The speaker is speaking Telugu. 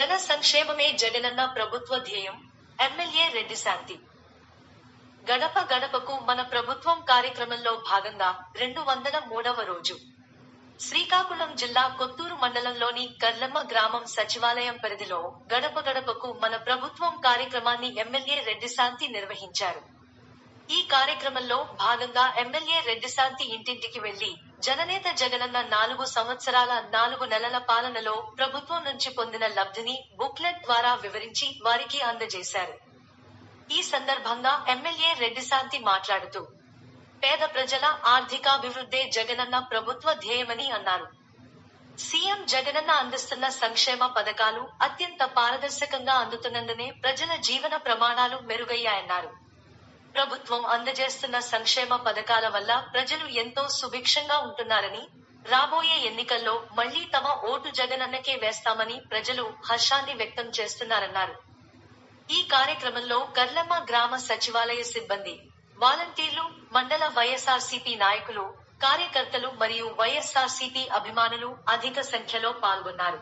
జన సంక్షేమమే జగనన్న ప్రభుత్వ ధ్యేయం. ఎమ్మెల్యే రెడ్డి శాంతి. గడప గడపకు మన ప్రభుత్వం కార్యక్రమంలో భాగంగా 203వ రోజు శ్రీకాకుళం జిల్లా కొత్తూరు మండలంలోని కర్లమ్మ గ్రామం సచివాలయం పరిధిలో గడప గడపకు మన ప్రభుత్వం కార్యక్రమాన్ని ఎమ్మెల్యే రెడ్డి శాంతి నిర్వహించారు. ఈ కార్యక్రమంలో భాగంగా ఎమ్మెల్యే రెడ్డి శాంతి ఇంటింటికి వెళ్లి జననేత జగనన్న 4 సంవత్సరాల 4 నెలల పాలనలో ప్రభుత్వం నుంచి పొందిన లబ్ధిని బుక్లెట్ ద్వారా వివరించి వారికి అందజేశారు. ఈ సందర్భంగా ఎమ్మెల్యే రెడ్డి శాంతి మాట్లాడుతూ పేద ప్రజల ఆర్థికాభివృద్ధే జగనన్న ప్రభుత్వ ధ్యేయమని అన్నారు. సీఎం జగనన్న అందిస్తున్న సంక్షేమ పథకాలు అత్యంత పారదర్శకంగా అందుతున్నందునే ప్రజల జీవన ప్రమాణాలు మెరుగయ్యాయన్నారు. ప్రభుత్వం అందజేస్తున్న సంక్షేమ పథకాల వల్ల ప్రజలు ఎంతో సుభిక్షంగా ఉంటున్నారని, రాబోయే ఎన్నికల్లో మళ్లీ తమ ఓటు జగనన్నకే వేస్తామని ప్రజలు హర్షాన్ని వ్యక్తం చేస్తున్నారన్నారు. ఈ కార్యక్రమంలో కర్లమ్మ గ్రామ సచివాలయ సిబ్బంది, వాలంటీర్లు, మండల వైఎస్ఆర్సీపీ నాయకులు, కార్యకర్తలు మరియు వైఎస్ఆర్సీపీ అభిమానులు అధిక సంఖ్యలో పాల్గొన్నారు.